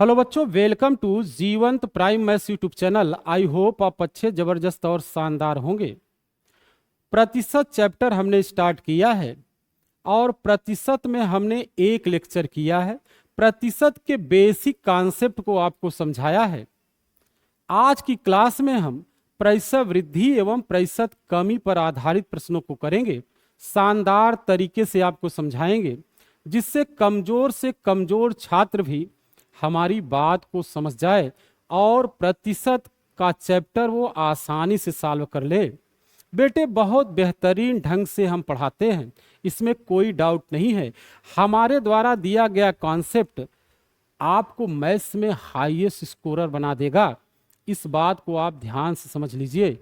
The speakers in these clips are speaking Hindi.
हेलो बच्चों, वेलकम टू जीवंत prime maths YouTube channel. I hope आप अच्छे, जबरदस्त और शानदार होंगे। प्रतिशत चैप्टर हमने स्टार्ट किया है और प्रतिशत में हमने एक लेक्चर किया है। प्रतिशत के बेसिक कॉन्सेप्ट को आपको समझाया है। आज की क्लास में हम प्रतिशत वृद्धि एवं प्रतिशत कमी पर आधारित प्रश्नों को करेंगे। शानदार तरीके से आपको समझाएंगे, जिससे कमजोर से कमजोर छात्र भी हमारी बात को समझ जाए और प्रतिशत का चैप्टर वो आसानी से सॉल्व कर ले। बेटे, बहुत बेहतरीन ढंग से हम पढ़ाते हैं, इसमें कोई डाउट नहीं है। हमारे द्वारा दिया गया कॉन्सेप्ट आपको मैथ्स में हाईएस्ट स्कोरर बना देगा। इस बात को आप ध्यान से समझ लीजिए।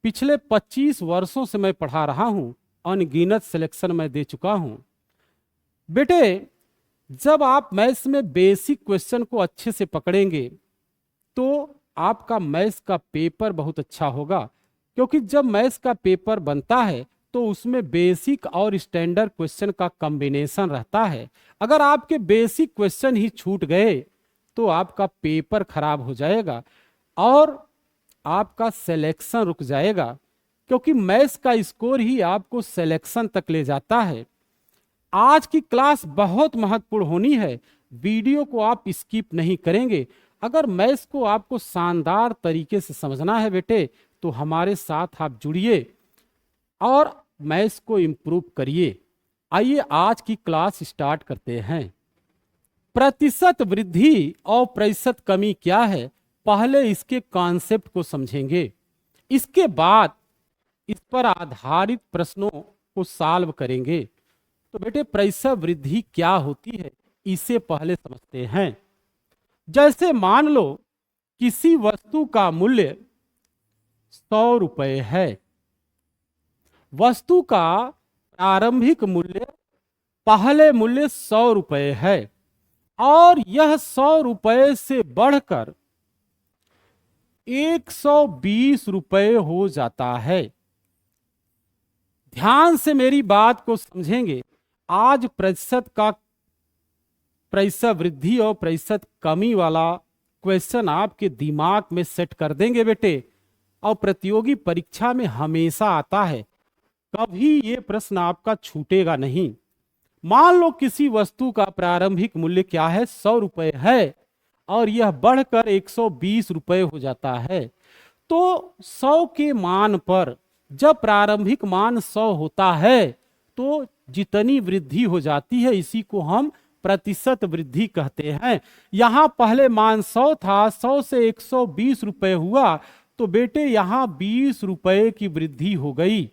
पिछले 25 वर्षों से मैं पढ़ा रहा हूं, अनगिनत सिलेक्शन मैं दे चुका हूं। बेटे, जब आप मैथ्स में बेसिक क्वेश्चन को अच्छे से पकड़ेंगे तो आपका मैथ्स का पेपर बहुत अच्छा होगा, क्योंकि जब मैथ्स का पेपर बनता है तो उसमें बेसिक और स्टैंडर्ड क्वेश्चन का कॉम्बिनेशन रहता है। अगर आपके बेसिक क्वेश्चन ही छूट गए तो आपका पेपर खराब हो जाएगा और आपका सिलेक्शन रुक जाएगा, क्योंकि मैथ्स का स्कोर ही आपको सिलेक्शन तक ले जाता है। आज की क्लास बहुत महत्वपूर्ण होनी है, वीडियो को आप स्किप नहीं करेंगे। अगर मैथ्स को आपको शानदार तरीके से समझना है बेटे, तो हमारे साथ आप जुड़िए और मैथ्स को इम्प्रूव करिए। आइए आज की क्लास स्टार्ट करते हैं। प्रतिशत वृद्धि और प्रतिशत कमी क्या है, पहले इसके कॉन्सेप्ट को समझेंगे, इसके बाद इस पर आधारित प्रश्नों को सॉल्व करेंगे। तो बेटे, प्रतिशत वृद्धि क्या होती है, इसे पहले समझते हैं। जैसे मान लो किसी वस्तु का मूल्य 100 रुपए है। वस्तु का प्रारंभिक मूल्य, पहले मूल्य 100 रुपए है और यह 100 रुपए से बढ़कर 120 रुपए हो जाता है। ध्यान से मेरी बात को समझेंगे। आज प्रतिशत वृद्धि और प्रतिशत कमी वाला क्वेश्चन आपके दिमाग में सेट कर देंगे बेटे, और प्रतियोगी परीक्षा में हमेशा आता है, कभी ये प्रश्न आपका छूटेगा नहीं। मान लो किसी वस्तु का प्रारंभिक मूल्य क्या है, 100 रुपए है और यह बढ़कर 120 रुपए हो जाता है। तो 100 के मान पर जब प्रारंभिक मान 100 होता है तो जितनी वृद्धि हो जाती है, इसी को हम प्रतिशत वृद्धि कहते हैं। यहां पहले मान 100 था, 100 से 120 रुपए हुआ, तो बेटे यहां 20 रुपए की वृद्धि हो गई,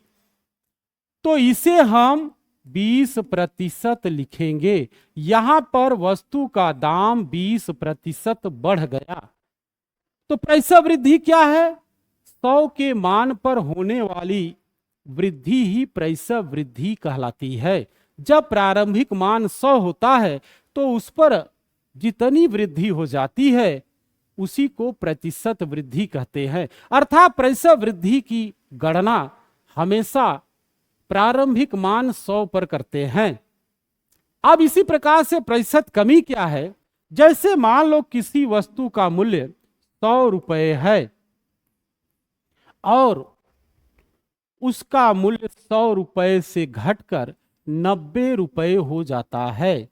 तो इसे हम 20% लिखेंगे। यहां पर वस्तु का दाम 20% बढ़ गया। तो प्रतिशत वृद्धि क्या है? 100 के मान पर होने वाली वृद्धि ही प्रतिशत वृद्धि कहलाती है। जब प्रारंभिक मान 100 होता है तो उस पर जितनी वृद्धि हो जाती है उसी को प्रतिशत वृद्धि कहते हैं। अर्थात प्रतिशत वृद्धि की गणना हमेशा प्रारंभिक मान 100 पर करते हैं। अब इसी प्रकार से प्रतिशत कमी क्या है? जैसे मान लो किसी वस्तु का मूल्य 100 रुपए है और उसका मूल्य 100 रुपए से घटकर 90 रुपए हो जाता है।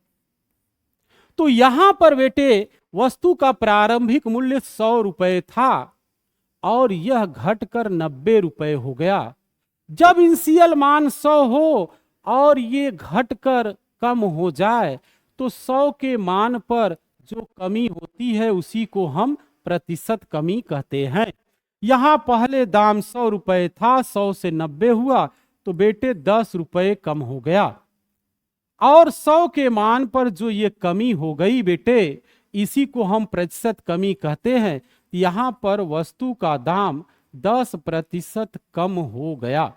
तो यहां पर बेटे वस्तु का प्रारंभिक मूल्य 100 रुपए था और यह घटकर 90 रुपए हो गया। जब इनिशियल मान 100 हो और ये घटकर कम हो जाए तो 100 के मान पर जो कमी होती है उसी को हम प्रतिशत कमी कहते हैं। यहां पहले दाम 100 रुपए था, 100 से 90 हुआ, तो बेटे 10 रुपए कम हो गया और 100 के मान पर जो ये कमी हो गई बेटे, इसी को हम प्रतिशत कमी कहते हैं। यहां पर वस्तु का दाम 10% कम हो गया।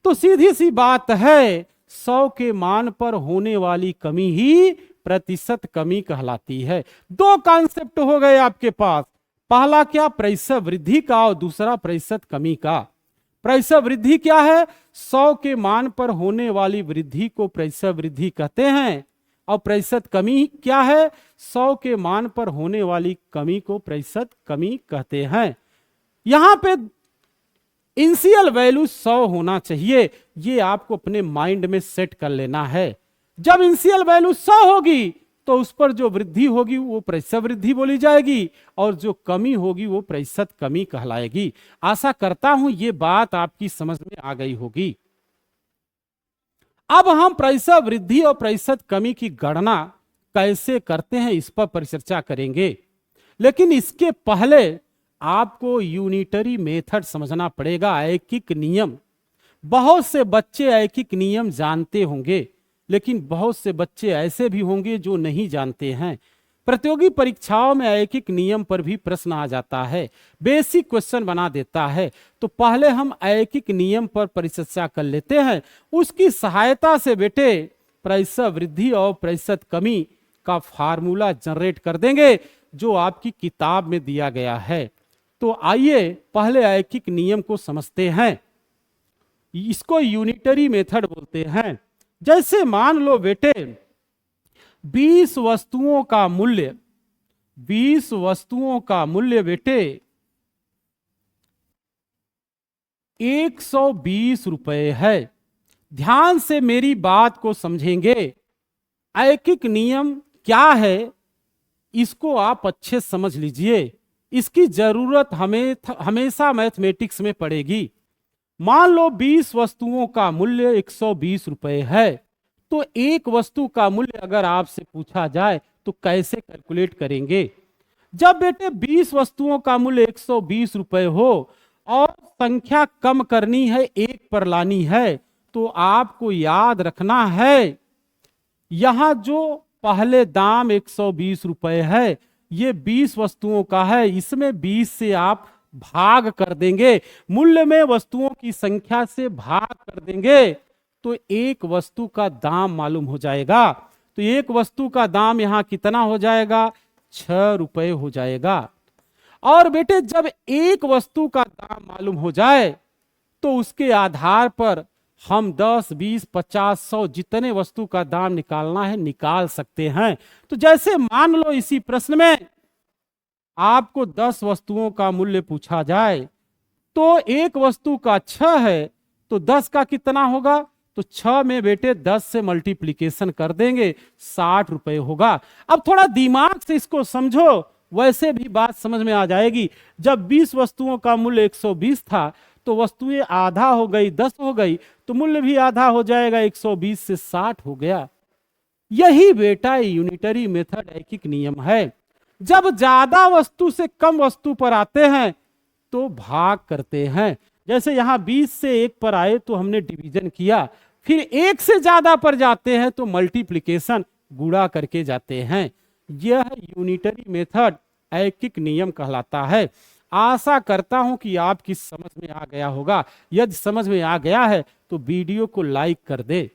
तो सीधी सी बात है, 100 के मान पर होने वाली कमी ही प्रतिशत कमी कहलाती है। दो कॉन्सेप्ट हो गए आपके पास, पहला क्या, प्रतिशत वृद्धि का, और दूसरा प्रतिशत कमी का। प्रतिशत वृद्धि क्या है? 100 के मान पर होने वाली वृद्धि को प्रतिशत वृद्धि कहते हैं और प्रतिशत कमी क्या है? 100 के मान पर होने वाली कमी को प्रतिशत कमी कहते हैं। यहां पे इनिशियल वैल्यू 100 होना चाहिए, ये आपको अपने माइंड में सेट कर लेना है। जब इनिशियल वैल्यू 100 होगी तो उस पर जो वृद्धि होगी वो प्रतिशत वृद्धि बोली जाएगी, और जो कमी होगी वो प्रतिशत कमी कहलाएगी। आशा करता हूं ये बात आपकी समझ में आ गई होगी। अब हम प्रतिशत वृद्धि और प्रतिशत कमी की गणना कैसे करते हैं इस पर परिचर्चा करेंगे, लेकिन इसके पहले आपको यूनिटरी मेथड समझना पड़ेगा, ऐकिक नियम। बहुत से बच्चे ऐकिक नियम जानते होंगे, लेकिन बहुत से बच्चे ऐसे भी होंगे जो नहीं जानते हैं। प्रतियोगी परीक्षाओं में ऐकिक नियम पर भी प्रश्न आ जाता है, बेसिक क्वेश्चन बना देता है। तो पहले हम ऐकिक नियम पर परिचर्चा कर लेते हैं, उसकी सहायता से बेटे प्रतिशत वृद्धि और प्रतिशत कमी का फार्मूला जनरेट कर देंगे जो आपकी किताब में दिया गया है। तो आइए पहले ऐकिक नियम को समझते हैं। इसको यूनिटरी मेथड बोलते हैं। जैसे मान लो बेटे 20 वस्तुओं का मूल्य, 20 वस्तुओं का मूल्य बेटे 120 रुपए है। ध्यान से मेरी बात को समझेंगे। ऐकिक नियम क्या है इसको आप अच्छे समझ लीजिए, इसकी जरूरत हमें हमेशा मैथमेटिक्स में पड़ेगी। मान लो 20 वस्तुओं का मूल्य 120 रुपए है, तो एक वस्तु का मूल्य अगर आपसे पूछा जाए तो कैसे कैलकुलेट करेंगे? जब बेटे 20 वस्तुओं का मूल्य 120 रुपए हो और संख्या कम करनी है, एक पर लानी है, तो आपको याद रखना है यहां जो पहले दाम 120 रुपए है ये 20 वस्तुओं का है, इसमें 20 से आप भाग कर देंगे, मूल्य में वस्तुओं की संख्या से भाग कर देंगे, तो एक वस्तु का दाम मालूम हो जाएगा। तो एक वस्तु का दाम यहां कितना हो जाएगा? 6 रुपए हो जाएगा। और बेटे जब एक वस्तु का दाम मालूम हो जाए तो उसके आधार पर हम 10, 20, 50, 100 जितने वस्तु का दाम निकालना है निकाल सकते हैं। तो जैसे मान लो इसी प्रश्न में आपको 10 वस्तुओं का मूल्य पूछा जाए, तो एक वस्तु का 6 है, तो 10 का कितना होगा? तो 6 में बेटे 10 से मल्टीप्लीकेशन कर देंगे, 60 रुपए होगा। अब थोड़ा दिमाग से इसको समझो, वैसे भी बात समझ में आ जाएगी। जब 20 वस्तुओं का मूल्य 120 था तो वस्तुएं आधा हो गई, 10 हो गई, तो मूल्य भी आधा हो जाएगा, 120 से 60 हो गया। यही बेटा यूनिटरी मेथड ऐकिक नियम है। जब ज्यादा वस्तु से कम वस्तु पर आते हैं तो भाग करते हैं। जैसे यहां 20 से 1 पर आए तो हमने डिवीजन किया, फिर 1 से ज्यादा पर जाते हैं तो मल्टीप्लिकेशन गुणा करके जाते हैं। यह यूनिटरी मेथड ऐकिक नियम कहलाता है। आशा करता हूं कि आपकी समझ में आ गया होगा। यदि समझ में आ गया है तो वीडियो को लाइक कर दे।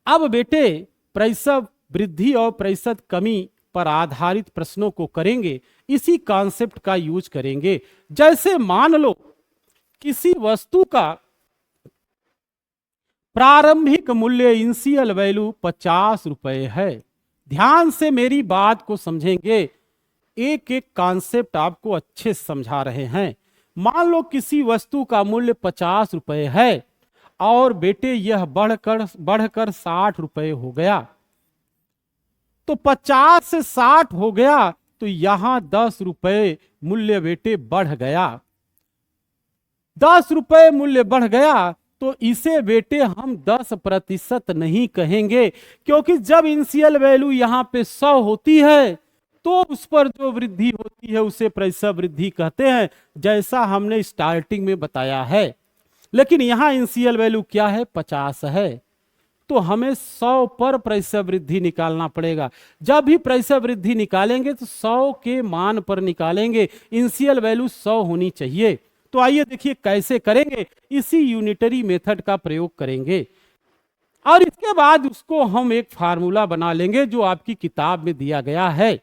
अब बेटे प्रतिशत वृद्धि और प्रतिशत कमी पर आधारित प्रश्नों को करेंगे, इसी कॉन्सेप्ट का यूज करेंगे। जैसे मान लो किसी वस्तु का प्रारंभिक मूल्य इनिशियल वैल्यू 50 रुपए है। ध्यान से मेरी बात को समझेंगे, एक एक कॉन्सेप्ट आपको अच्छे से समझा रहे हैं। मान लो किसी वस्तु का मूल्य 50 रुपए है और बेटे यह बढ़कर 60 रुपए हो गया, तो 50 से 60 हो गया, तो यहां 10 रुपए मूल्य बेटे बढ़ गया। 10 रुपए मूल्य बढ़ गया तो इसे बेटे हम 10% नहीं कहेंगे, क्योंकि जब इनिशियल वैल्यू यहां पे 100 होती है तो उस पर जो वृद्धि होती है उसे प्रतिशत वृद्धि कहते हैं, जैसा हमने स्टार्टिंग में बताया है। लेकिन यहां इनिशियल वैल्यू क्या है? 50 है, तो हमें 100 पर प्रतिशत वृद्धि निकालना पड़ेगा। जब भी प्रतिशत वृद्धि निकालेंगे तो 100 के मान पर निकालेंगे, इनिशियल वैल्यू 100 होनी चाहिए। तो आइए देखिए कैसे करेंगे, इसी यूनिटरी मेथड का प्रयोग करेंगे और इसके बाद उसको हम एक फार्मूला बना लेंगे जो आपकी किताब में दिया गया है।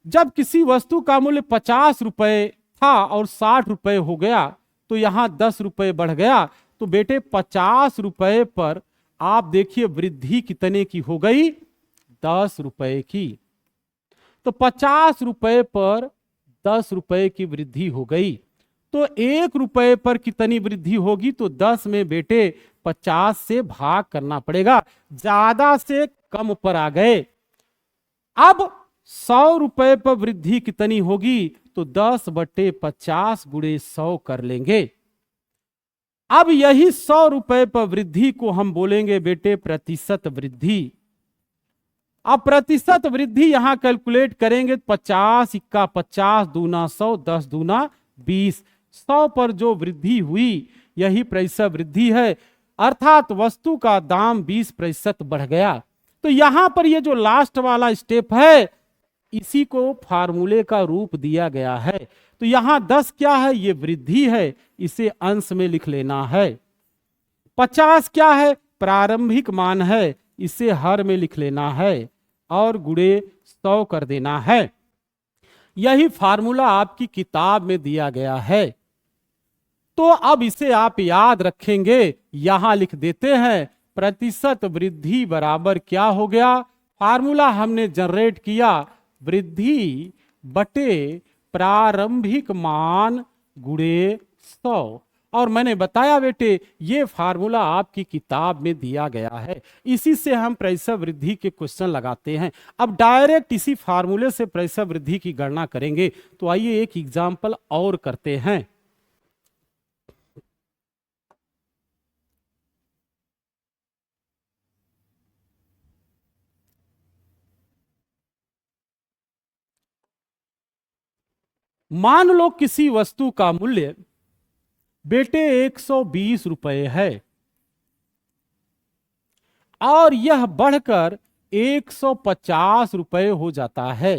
जब किसी वस्तु का मूल्य 50 रुपए था और 60 रुपए हो गया, तो यहां 10 रुपए बढ़ गया, तो बेटे 50 रुपए पर आप देखिए वृद्धि कितने की हो गई, 10 रुपए की। तो 50 रुपए पर 10 रुपए की वृद्धि हो गई। तो 1 रुपए पर कितनी वृद्धि होगी, तो 10 में बेटे 50 से भाग करना पड़ेगा, ज्यादा से कम पर आ गए। अब 100 रुपए पर वृद्धि कितनी होगी, तो 10/50 गुणे 100 कर लेंगे। अब यही 100 रुपए पर वृद्धि को हम बोलेंगे बेटे प्रतिशत वृद्धि। अब प्रतिशत वृद्धि यहां कैलकुलेट करेंगे, 50 इक्का 50, दूना 100, 10 दूना 20, 100 पर जो वृद्धि हुई यही प्रतिशत वृद्धि है, अर्थात वस्तु का दाम 20% बढ़ गया। तो यहां पर ये जो लास्ट वाला स्टेप है इसी को फार्मूले का रूप दिया गया है। तो यहां 10 क्या है, ये वृद्धि है, इसे अंश में लिख लेना है। 50 क्या है, प्रारंभिक मान है, इसे हर में लिख लेना है और गुणे 100 कर देना है। यही फार्मूला आपकी किताब में दिया गया है। तो अब इसे आप याद रखेंगे, यहां लिख देते हैं प्रतिशत वृद्धि बराबर क्या हो गया, फार्मूला हमने जनरेट किया, वृद्धि बटे प्रारंभिक मान गुणे 100। और मैंने बताया बेटे ये फार्मूला आपकी किताब में दिया गया है, इसी से हम प्रतिशत वृद्धि के क्वेश्चन लगाते हैं। अब डायरेक्ट इसी फार्मूले से प्रतिशत वृद्धि की गणना करेंगे। तो आइए एक एग्जांपल और करते हैं। मान लो किसी वस्तु का मूल्य बेटे 120 रुपए है और यह बढ़कर 150 रुपए हो जाता है।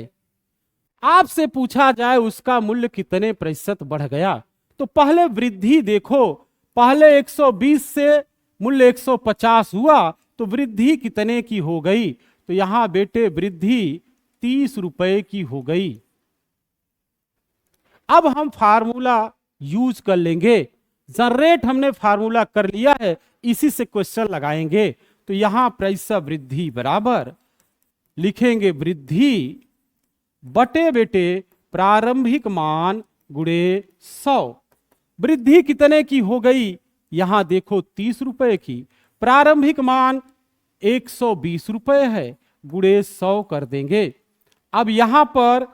आपसे पूछा जाए उसका मूल्य कितने प्रतिशत बढ़ गया, तो पहले वृद्धि देखो, पहले 120 से मूल्य 150 हुआ तो वृद्धि कितने की हो गई, तो यहां बेटे वृद्धि 30 रुपए की हो गई। अब हम फार्मूला यूज कर लेंगे, जनरेट हमने फार्मूला कर लिया है, इसी से क्वेश्चन लगाएंगे। तो यहां प्रतिशत वृद्धि बराबर लिखेंगे वृद्धि बटे बेटे प्रारंभिक मान गुणे 100। वृद्धि कितने की हो गई, यहां देखो 30 रुपए की, प्रारंभिक मान 120 रुपए है, गुणे 100 कर देंगे। अब यहां पर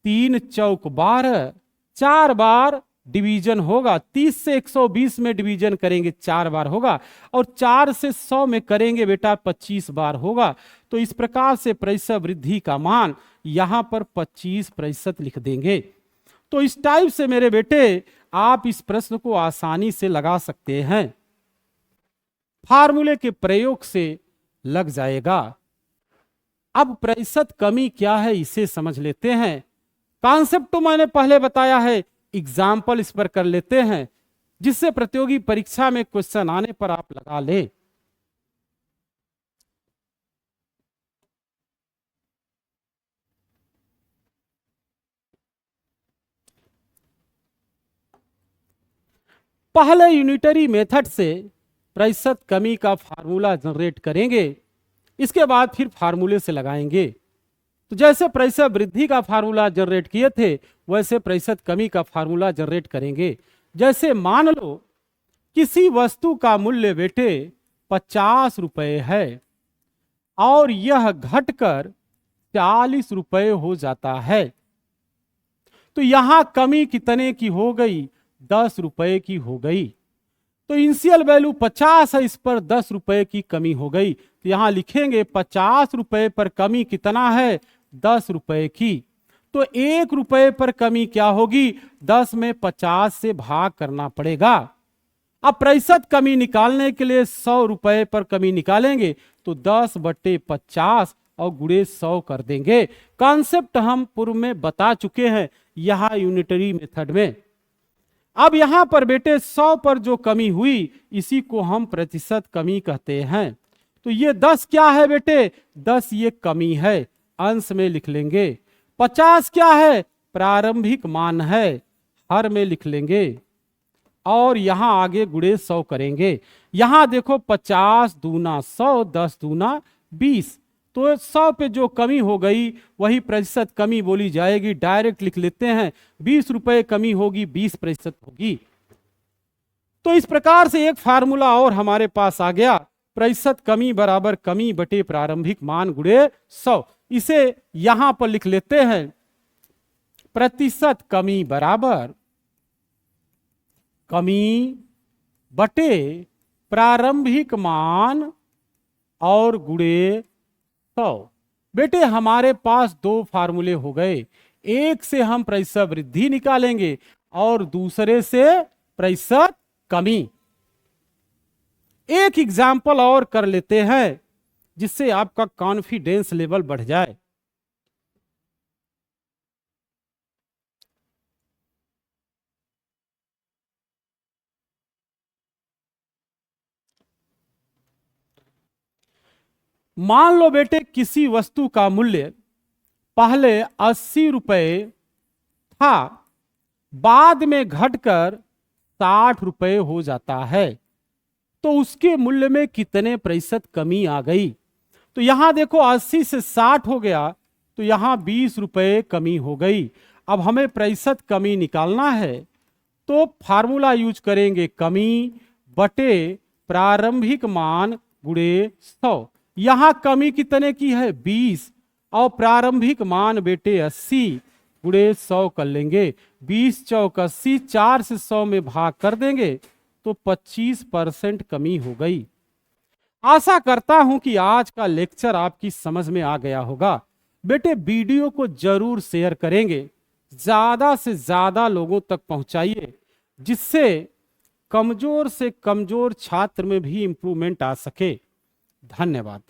3 चौक 12, 4 बार डिवीजन होगा, 30 से 120 में डिवीजन करेंगे 4 बार होगा, और 4 से 100 में करेंगे बेटा 25 बार होगा। तो इस प्रकार से प्रतिशत वृद्धि का मान यहां पर 25% लिख देंगे। तो इस टाइप से मेरे बेटे आप इस प्रश्न को आसानी से लगा सकते हैं, फार्मूले के प्रयोग से लग जाएगा। अब प्रतिशत कमी क्या है इसे समझ लेते हैं। कॉन्सेप्ट तो मैंने पहले बताया है, एग्जाम्पल इस पर कर लेते हैं जिससे प्रतियोगी परीक्षा में क्वेश्चन आने पर आप लगा ले। पहले यूनिटरी मेथड से प्रतिशत कमी का फार्मूला जनरेट करेंगे, इसके बाद फिर फार्मूले से लगाएंगे। तो जैसे प्रतिशत वृद्धि का फार्मूला जनरेट किए थे वैसे प्रतिशत कमी का फार्मूला जनरेट करेंगे। जैसे मान लो किसी वस्तु का मूल्य बेटे 50 रुपए है और यह घटकर 40 रुपए हो जाता है, तो यहां कमी कितने की हो गई, 10 रुपए की हो गई। तो इनिशियल वैल्यू 50 है, इस पर 10 रुपए की कमी हो गई। तो यहां लिखेंगे 50 रुपए पर कमी कितना है, 10 रुपए की। तो 1 रुपए पर कमी क्या होगी, 10 में 50 से भाग करना पड़ेगा। अब प्रतिशत कमी निकालने के लिए 100 रुपए पर कमी निकालेंगे, तो 10/50 और गुणे 100 कर देंगे। कॉन्सेप्ट हम पूर्व में बता चुके हैं यहां यूनिटरी मेथड में। अब यहां पर बेटे 100 पर जो कमी हुई इसी को हम प्रतिशत कमी कहते हैं। तो ये 10 क्या है बेटे, 10 ये कमी है, अंश में लिख लेंगे। 50 क्या है, प्रारंभिक मान है, हर में लिख लेंगे। और यहां आगे गुणे 100 करेंगे। यहां देखो 50 दूना 100, 10 दूना 20, तो 100 पे जो कमी हो गई वही प्रतिशत कमी बोली जाएगी। डायरेक्ट लिख लेते हैं, 20 रुपए कमी होगी, 20% होगी। तो इस प्रकार से एक फार्मूला और हमारे पास आ गया, प्रतिशत कमी बराबर कमी बटे प्रारंभिक मान गुणे 100। इसे यहां पर लिख लेते हैं, प्रतिशत कमी बराबर कमी बटे प्रारंभिक मान और गुणे 100। बेटे हमारे पास दो फार्मूले हो गए, एक से हम प्रतिशत वृद्धि निकालेंगे और दूसरे से प्रतिशत कमी। एक एग्जाम्पल और कर लेते हैं जिससे आपका कॉन्फिडेंस लेवल बढ़ जाए। मान लो बेटे किसी वस्तु का मूल्य पहले 80 रुपए था, बाद में घटकर 60 रुपए हो जाता है, तो उसके मूल्य में कितने प्रतिशत कमी आ गई? तो यहां देखो 80 से 60 हो गया, तो यहां 20 रुपए कमी हो गई। अब हमें प्रतिशत कमी निकालना है, तो फार्मूला यूज करेंगे कमी बटे प्रारंभिक मान गुणे 100। यहां कमी कितने की है? 20, और प्रारंभिक मान बेटे 80 गुणे 100 कर लेंगे। 20 चौक 80, 4 से 100 में भाग कर देंगे तो 25% कमी हो गई। आशा करता हूं कि आज का लेक्चर आपकी समझ में आ गया होगा। बेटे वीडियो को जरूर शेयर करेंगे, ज्यादा से ज्यादा लोगों तक पहुंचाइए, जिससे कमजोर से कमजोर छात्र में भी इंप्रूवमेंट आ सके। धन्यवाद।